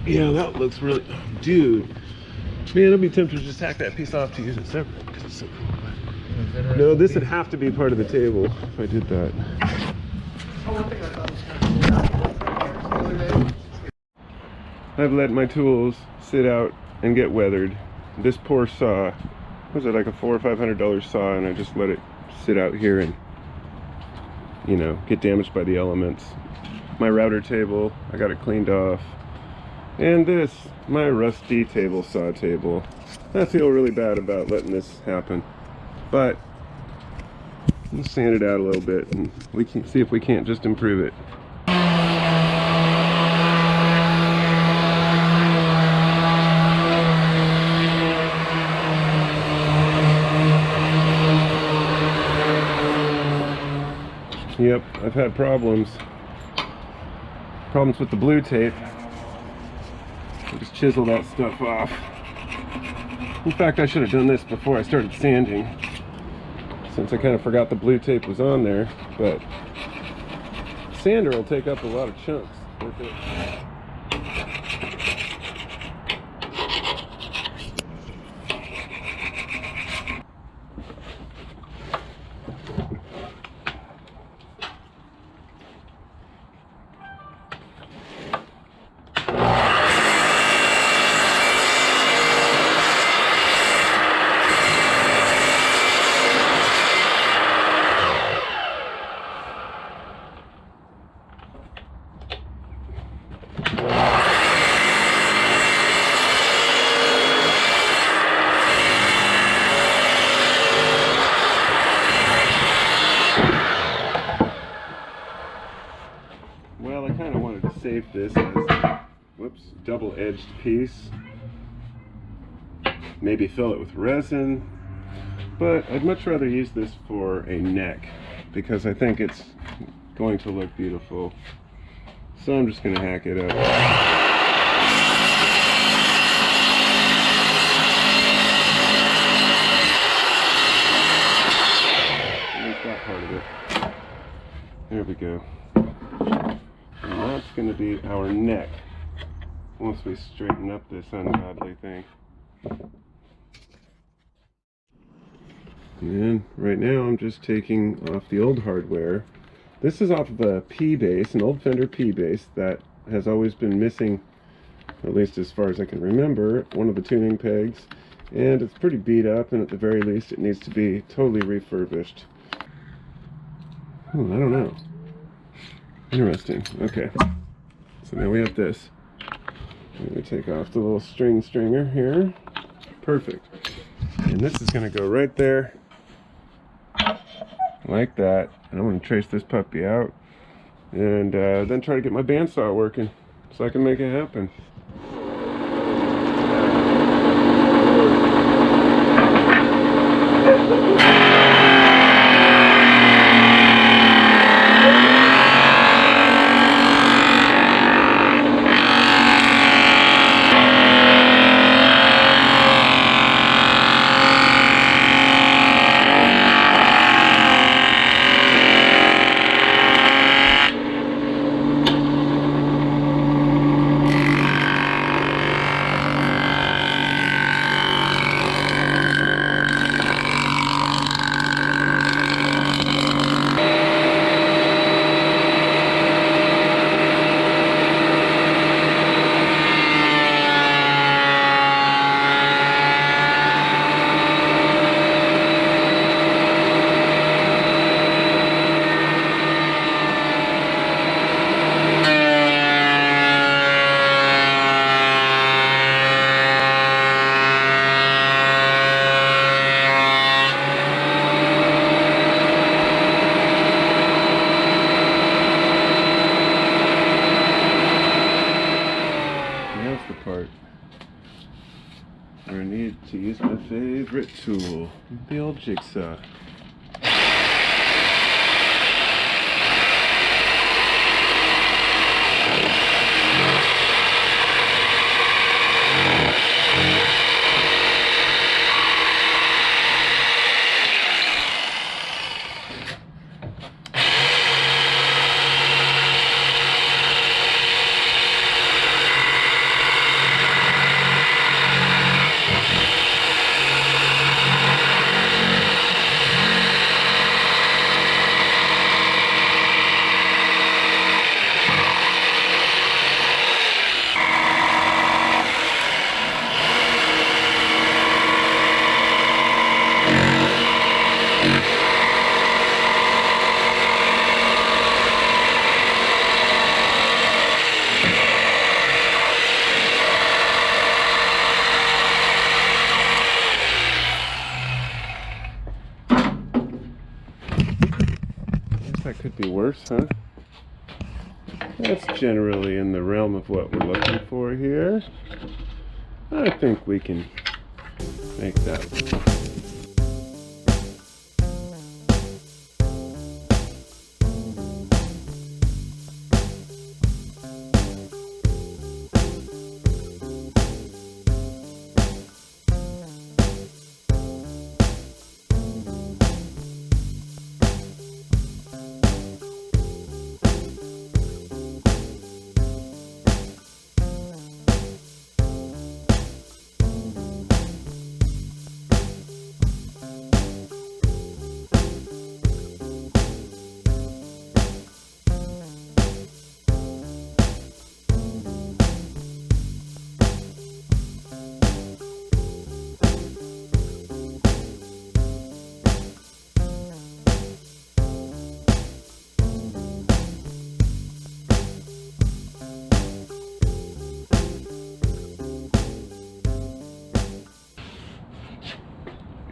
Yeah, that looks really, dude. Man, I'd be tempted to just hack that piece off to use it separate because it's so cool. No, this would have to be part of the table if I did that. I've let my tools sit out and get weathered. This poor saw, was it like a $400 or $500 saw, and I just let it sit out here and, you know, get damaged by the elements. My router table, I got it cleaned off. And this, my rusty table saw table. I feel really bad about letting this happen, but we'll sand it out a little bit and we can see if we can't just improve it. Yep, I've had problems with the blue tape. I just chisel that stuff off. In fact, I should have done this before I started sanding, since I kind of forgot the blue tape was on there, but sander will take up a lot of chunks with it. Well, I kind of wanted to save this as, whoops, double-edged piece. Maybe fill it with resin, but I'd much rather use this for a neck because I think it's going to look beautiful. So I'm just going to hack it up. That part of it. There we go. And that's going to be our neck once we straighten up this ungodly thing. And right now I'm just taking off the old hardware. This is off of a P base, an old Fender P base that has always been missing, at least as far as I can remember, one of the tuning pegs. And it's pretty beat up, and at the very least it needs to be totally refurbished. I don't know. Interesting. Okay. So now we have this. I'm going to take off the little stringer here. Perfect. And this is going to go right there. Like that. And I'm going to trace this puppy out. And then try to get my bandsaw working so I can make it happen. Where I need to use my favorite tool, the old jigsaw. course, huh? That's generally in the realm of what we're looking for here. I think we can make that.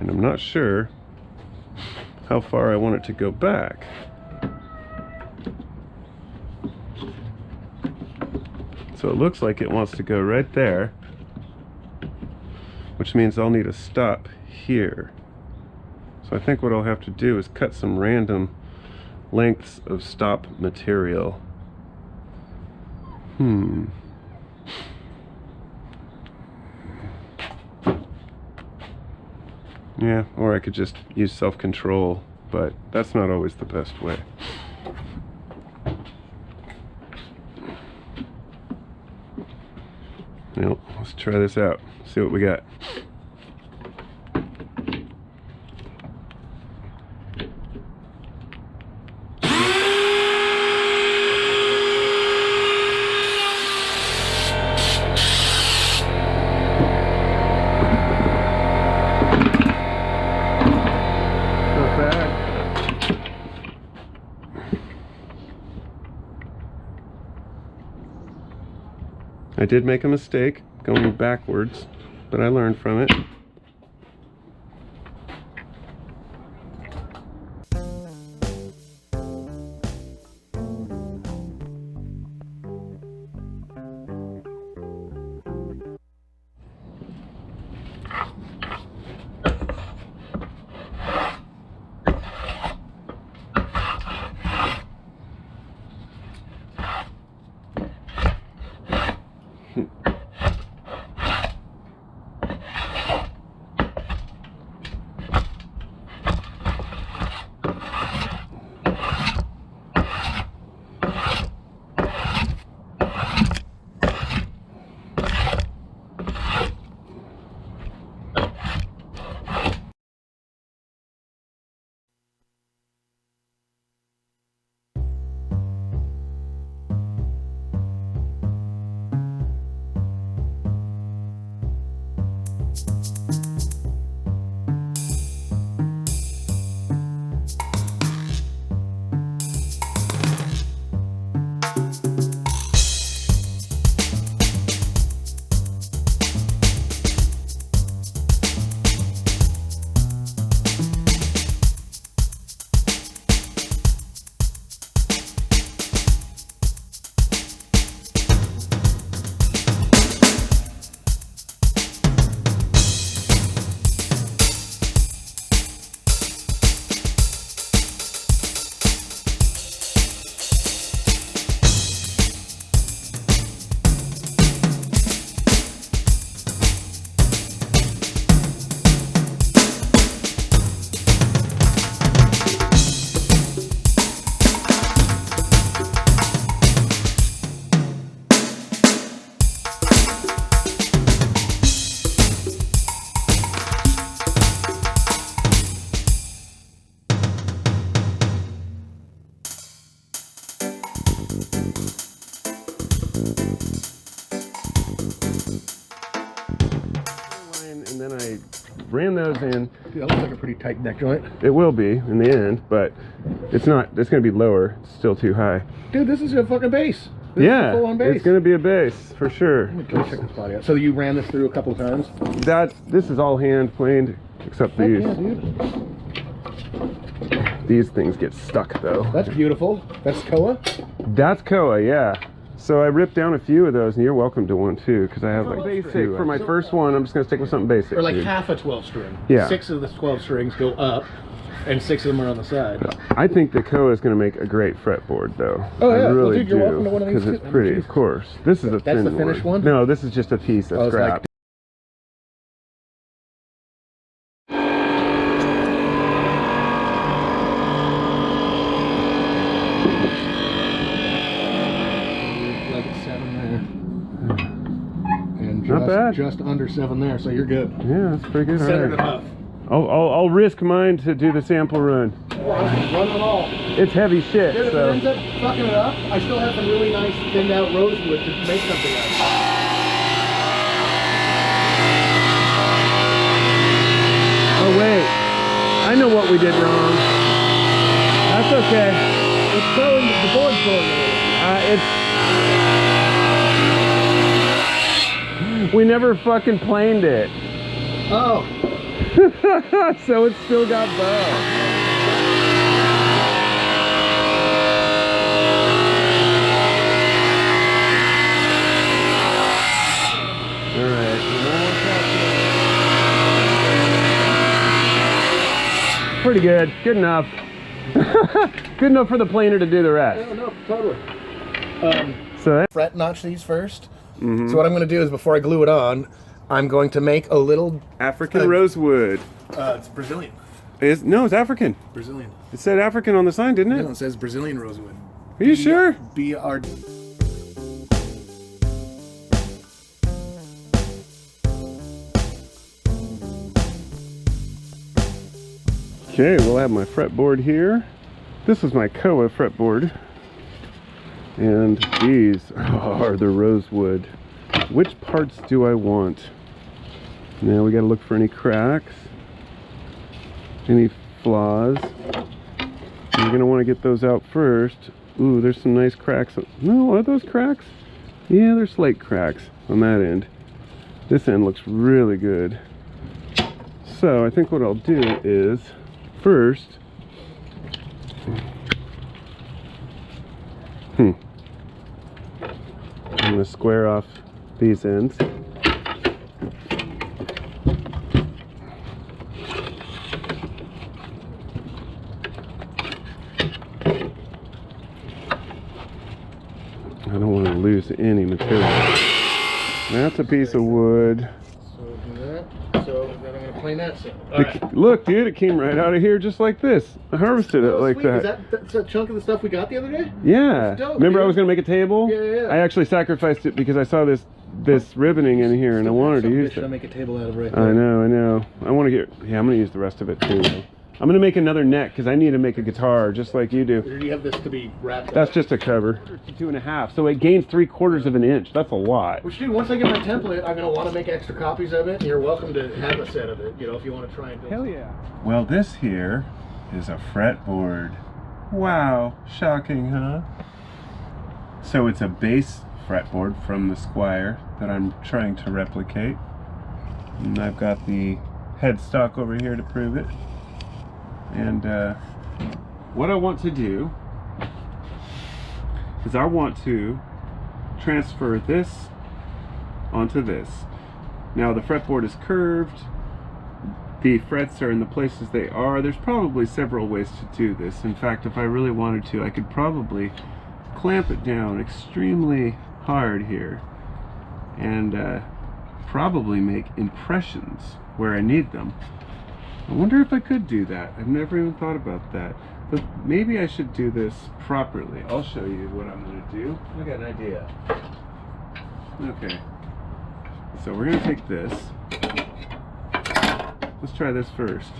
And I'm not sure how far I want it to go back. So it looks like it wants to go right there, which means I'll need a stop here. So I think what I'll have to do is cut some random lengths of stop material. Yeah, or I could just use self-control, but that's not always the best way. Well, let's try this out, see what we got. I did make a mistake going backwards, but I learned from it. And then I ran those in. Dude, that looks like a pretty tight neck joint. It will be in the end, but it's not. It's going to be lower. It's still too high. Dude, this is a fucking bass. This Yeah, is a full-on bass. it's going to be a bass for sure. Let me check this body out. So you ran this through a couple of times? This is all hand planed except Heck these. yeah, dude. these things get stuck though. That's beautiful. That's Koa? That's Koa, yeah. So I ripped down a few of those, and you're welcome to one too, because I have like basic. For my first one, I'm just gonna stick with something basic. Or like dude. half a 12 string. Yeah. 6 of the 12 strings go up, and 6 of them are on the side. I think the Koa is gonna make a great fretboard, though. Oh, yeah. I Well, really dude, you're welcome to one of these because it's too. pretty, of course. This is a That's thin the finished one? No, this is just a piece of Oh, it's like- scrap. Like 7 there. And Not bad. just under 7 there, so you're good. Yeah, that's pretty good. Center All to right. huff. I'll risk mine to do the sample run. Run them all. It's heavy shit, Dude, if it so. ends up fucking it up, I still have some really nice thinned out rosewood to make something out of. Oh wait, I know what we did wrong. That's okay. It's throwing the board's going It's. We never fucking planed it. Oh. So it's still got bow. Alright, pretty good. Good enough. Good enough for the planer to do the rest. No, totally. So that, Fret notch these first. So what I'm going to do is before I glue it on, I'm going to make a little. African rosewood. It's Brazilian. No, it's African. Brazilian. It said African on the sign, didn't it? No, it says Brazilian rosewood. Are you sure? BR. Okay, we'll have my fretboard here. This is my Koa fretboard. And these are the rosewood. Which parts do I want? Now we gotta look for any cracks, any flaws. You're gonna wanna get those out first. Ooh, there's some nice cracks. No, are those cracks? Yeah, they're slight cracks on that end. This end looks really good. So I think what I'll do is, first, I'm gonna square off these ends. I don't want to lose any material. That's a piece of wood. So do that. So then I'm going to plane that set. All right. Look, dude, it came right out of here just like this. I harvested it like Sweet. that. That's a chunk of the stuff we got the other day? Yeah. That's dope, Remember dude. I was going to make a table? Yeah. I actually sacrificed it because I saw this ribboning in here and I wanted to use Should I it. make a table out of right there? I know. I want to get, yeah, I'm going to use the rest of it too. Though. I'm going to make another neck because I need to make a guitar just like you do. Or do you have this to be wrapped up? That's just a cover. 2.5, so it gains 3/4 of an inch. That's a lot. Which, dude, once I get my template, I'm going to want to make extra copies of it, and you're welcome to have a set of it, you know, if you want to try and build Hell yeah. Well, this here is a fretboard. Wow, shocking, huh? So it's a bass fretboard from the Squier that I'm trying to replicate. And I've got the headstock over here to prove it. And what I want to do is I want to transfer this onto this. Now the fretboard is curved, the frets are in the places they are. There's probably several ways to do this. In fact, if I really wanted to, I could probably clamp it down extremely hard here and probably make impressions where I need them. I wonder if I could do that. I've never even thought about that. But maybe I should do this properly. I'll show you what I'm going to do. I got an idea. Okay. So we're going to take this. Let's try this first.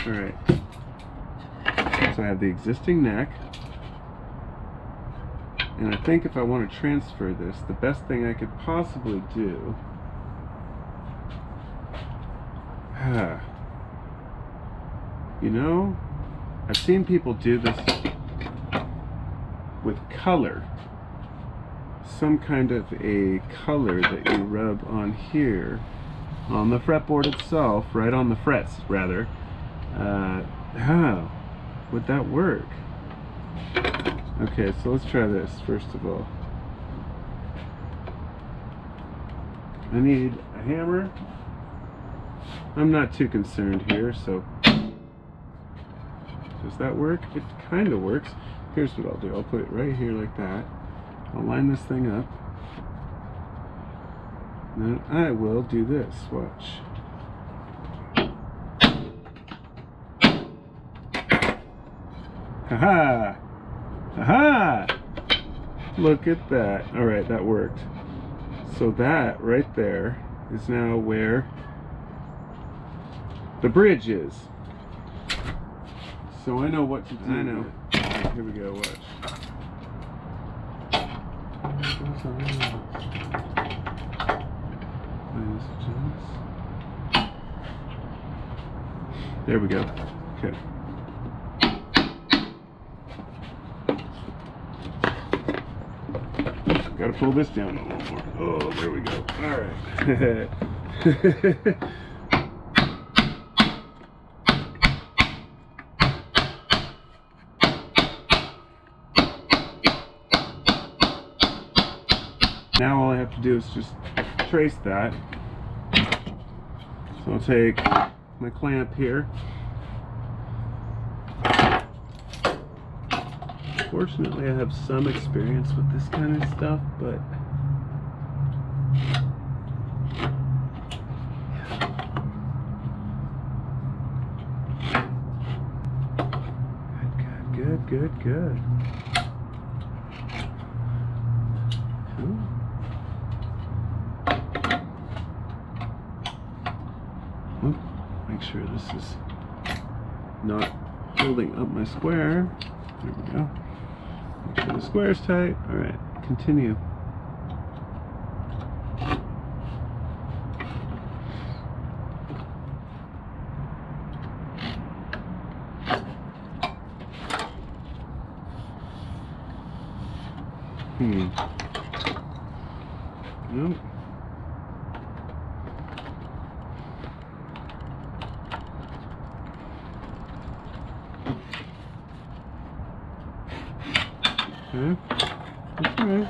Alright. So I have the existing neck. And I think if I want to transfer this, the best thing I could possibly do... You know, I've seen people do this with color. Some kind of a color that you rub on here, on the fretboard itself, right on the frets, rather. would that work? Okay, so let's try this first of all. I need a hammer. I'm not too concerned here, so does that work? It kind of works. Here's what I'll do. I'll put it right here like that. I'll line this thing up. And then I will do this. Watch. Haha! Haha! Look at that. Alright, that worked. So that right there is now where the bridge is. So I know what to do. I know. Right, here we go, watch. There we go. Okay. Gotta pull this down a little more. Oh, there we go. Alright. Now all I have to do is just trace that. So I'll take my clamp here. Fortunately, I have some experience with this kind of stuff, but good. Cool. Oop, make sure this is not holding up my square. There we go. Make sure the square's tight. Alright, continue. Nope. Okay. That's all right.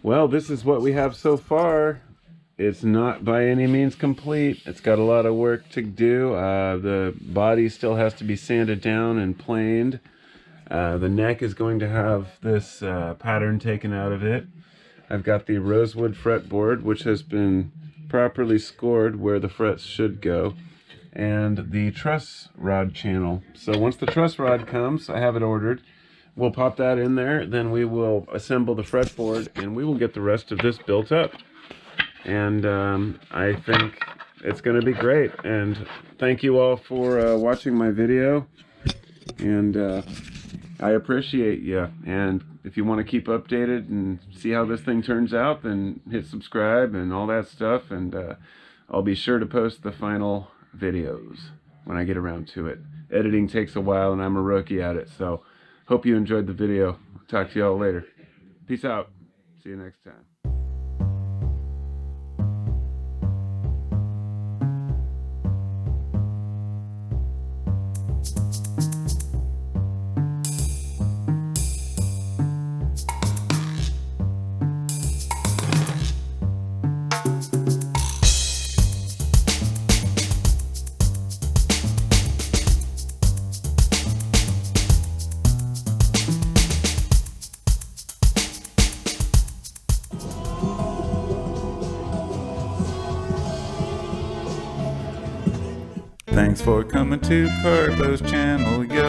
Well, this is what we have so far. It's not by any means complete. It's got a lot of work to do. The body still has to be sanded down and planed. The neck is going to have this pattern taken out of it. I've got the rosewood fretboard, which has been properly scored where the frets should go, and the truss rod channel. So once the truss rod comes, I have it ordered. We'll pop that in there, then we will assemble the fretboard, and we will get the rest of this built up. And I think it's going to be great. And thank you all for watching my video. And I appreciate you. And if you want to keep updated and see how this thing turns out, then hit subscribe and all that stuff. And I'll be sure to post the final videos when I get around to it. Editing takes a while, and I'm a rookie at it. So hope you enjoyed the video. Talk to y'all later. Peace out. See you next time. Thanks for coming to Carbo's channel, yo.